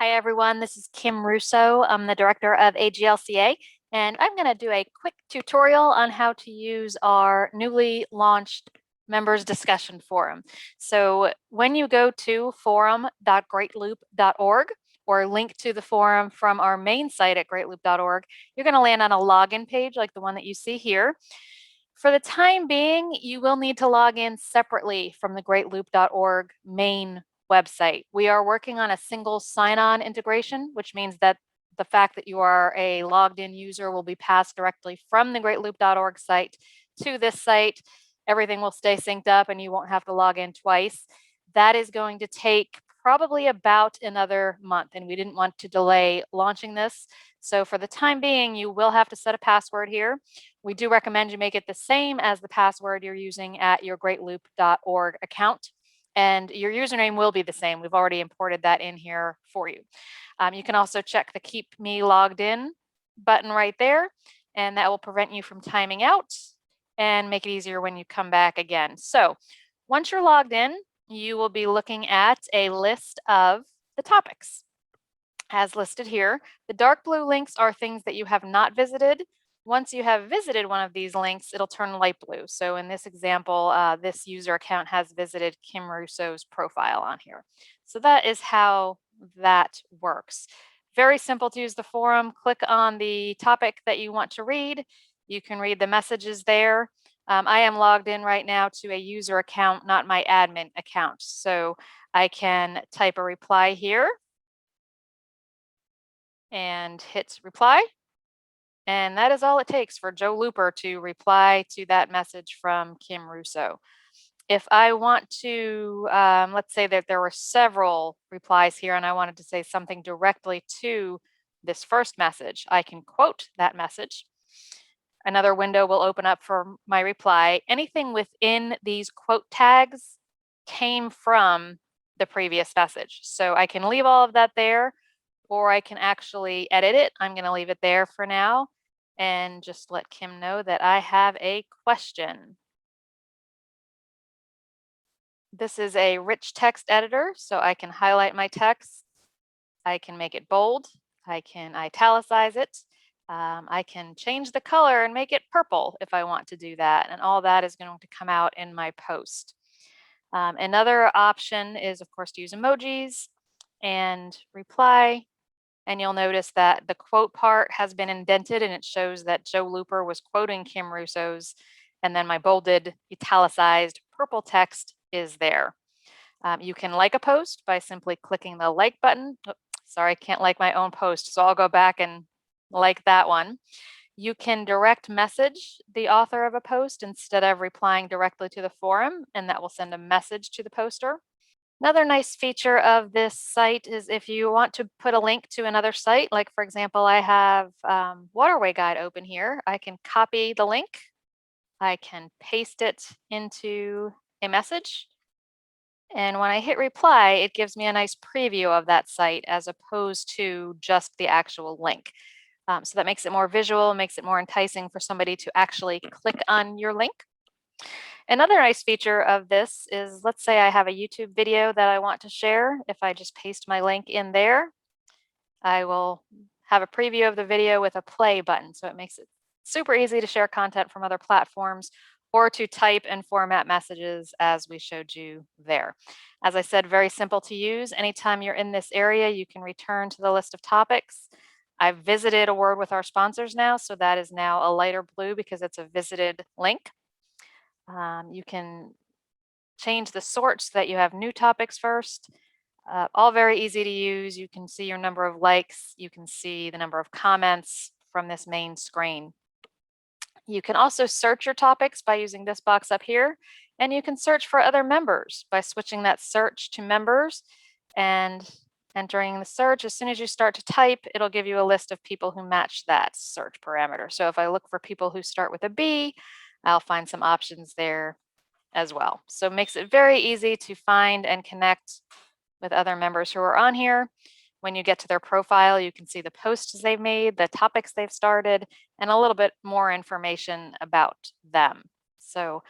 Hi, everyone. This is Kim Russo. I'm the director of AGLCA, and I'm going to do a quick tutorial on how to use our newly launched members discussion forum. So when you go to forum.greatloop.org or link to the forum from our main site at greatloop.org, you're going to land on a login page like the one that you see here. For the time being, you will need to log in separately from the greatloop.org main website. We are working on a single sign-on integration, which means that the fact that you are a logged in user will be passed directly from the greatloop.org site to this site. Everything will stay synced up and you won't have to log in twice. That is going to take probably about another month, and we didn't want to delay launching this. So for the time being, you will have to set a password here. We do recommend you make it the same as the password you're using at your greatloop.org account. And your username will be the same. We've already imported that in here for you. You can also check the Keep Me Logged In button right there, and that will prevent you from timing out and make it easier when you come back again. So once you're logged in, you will be looking at a list of the topics as listed here. The dark blue links are things that you have not visited. Once you have visited one of these links, it'll turn light blue. So in this example, this user account has visited Kim Russo's profile on here. So that is how that works. Very simple to use the forum. Click on the topic that you want to read. You can read the messages there. I am logged in right now to a user account, not my admin account. So I can type a reply here and hit reply. And that is all it takes for Joe Looper to reply to that message from Kim Russo. If I want to, let's say that there were several replies here and I wanted to say something directly to this first message, I can quote that message. Another window will open up for my reply. Anything within these quote tags came from the previous message. So I can leave all of that there, or I can actually edit it. I'm going to leave it there for now and just let Kim know that I have a question. This is a rich text editor, so I can highlight my text. I can make it bold. I can italicize it. I can change the color and make it purple if I want to do that. And all that is going to come out in my post. Another option is, of course, to use emojis and reply. And you'll notice that the quote part has been indented and it shows that Joe Looper was quoting Kim Russo's, and then my bolded, italicized purple text is there. You can like a post by simply clicking the like button. Oh, sorry, I can't like my own post, so I'll go back and like that one. You can direct message the author of a post instead of replying directly to the forum, and that will send a message to the poster. Another nice feature of this site is if you want to put a link to another site, like for example, I have Waterway Guide open here, I can copy the link, I can paste it into a message, and when I hit reply, it gives me a nice preview of that site as opposed to just the actual link. So that makes it more visual, makes it more enticing for somebody to actually click on your link. Another nice feature of this is, let's say I have a YouTube video that I want to share. If I just paste my link in there, I will have a preview of the video with a play button. So it makes it super easy to share content from other platforms or to type and format messages as we showed you there. As I said, very simple to use. Anytime you're in this area, you can return to the list of topics. I've visited a word with our sponsors now, so that is now a lighter blue because it's a visited link. You can change the sort so that you have new topics first. All very easy to use. You can see your number of likes. You can see the number of comments from this main screen. You can also search your topics by using this box up here, and you can search for other members by switching that search to members and entering the search. As soon as you start to type, it'll give you a list of people who match that search parameter. So if I look for people who start with a B, I'll find some options there as well. So it makes it very easy to find and connect with other members who are on here. When you get to their profile, you can see the posts they've made, the topics they've started, and a little bit more information about them. So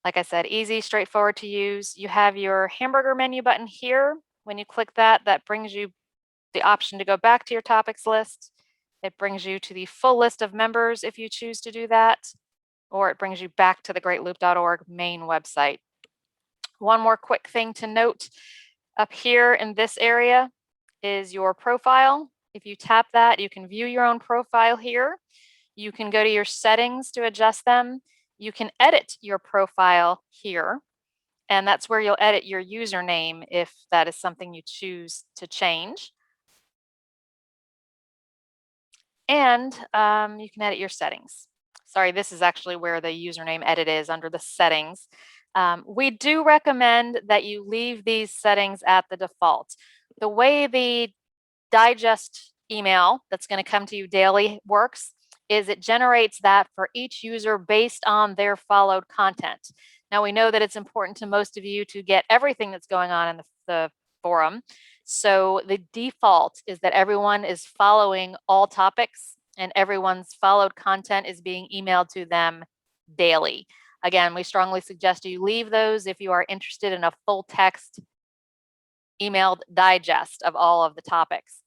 like I said, easy, straightforward to use. You have your hamburger menu button here. When you click that, that brings you the option to go back to your topics list. It brings you to the full list of members if you choose to do that, or it brings you back to the greatloop.org main website. One more quick thing to note up here in this area is your profile. If you tap that, you can view your own profile here. You can go to your settings to adjust them. You can edit your profile here, and that's where you'll edit your username if that is something you choose to change. And you can edit your settings. Sorry, this is actually where the username edit is, under the settings. We do recommend that you leave these settings at the default. The way the digest email that's going to come to you daily works is it generates that for each user based on their followed content. Now, we know that it's important to most of you to get everything that's going on in the forum. So the default is that everyone is following all topics and everyone's followed content is being emailed to them daily. Again, we strongly suggest you leave those if you are interested in a full text emailed digest of all of the topics.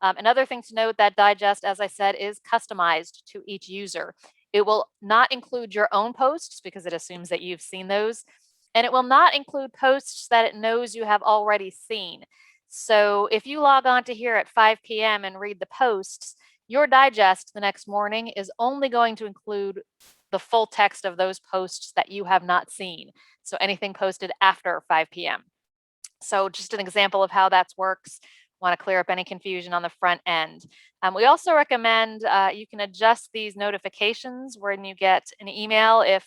Another thing to note, that digest, as I said, is customized to each user. It will not include your own posts because it assumes that you've seen those, and it will not include posts that it knows you have already seen. So if you log on to here at 5 p.m. and read the posts, your digest the next morning is only going to include the full text of those posts that you have not seen. So anything posted after 5 p.m. So just an example of how that works. Want to clear up any confusion on the front end. We also recommend you can adjust these notifications when you get an email if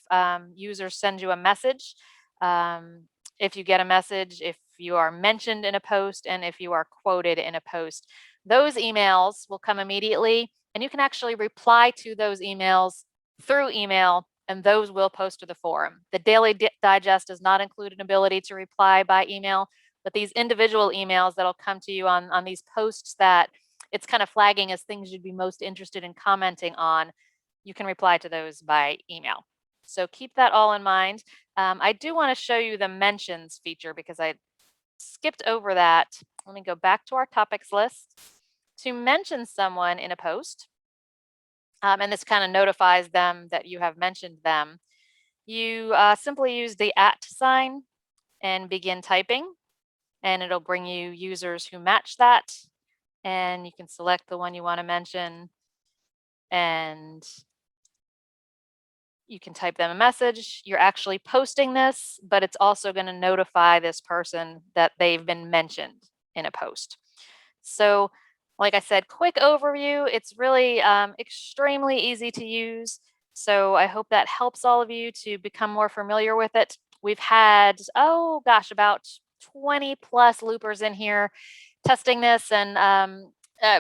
users send you a message. If you get a message, if you are mentioned in a post, and if you are quoted in a post. Those emails will come immediately, and you can actually reply to those emails through email, and those will post to the forum. The daily digest does not include an ability to reply by email, but these individual emails that'll come to you on these posts that it's kind of flagging as things you'd be most interested in commenting on, you can reply to those by email. So keep that all in mind. I do want to show you the mentions feature because I skipped over that. Let me go back to our topics list. To mention someone in a post, and this kind of notifies them that you have mentioned them, you simply use the @ sign and begin typing, and it'll bring you users who match that, and you can select the one you want to mention, and you can type them a message. You're actually posting this, but it's also going to notify this person that they've been mentioned in a post. So like I said, quick overview. It's really extremely easy to use. So I hope that helps all of you to become more familiar with it. We've had, oh gosh, about 20 plus loopers in here testing this, and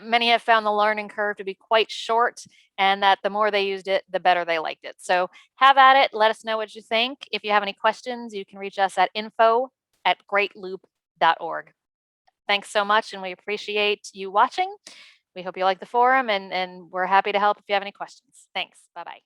many have found the learning curve to be quite short, and that the more they used it, the better they liked it. So have at it. Let us know what you think. If you have any questions, you can reach us at info@greatloop.org. Thanks so much, and we appreciate you watching. We hope you like the forum, and we're happy to help if you have any questions. Thanks. Bye-bye.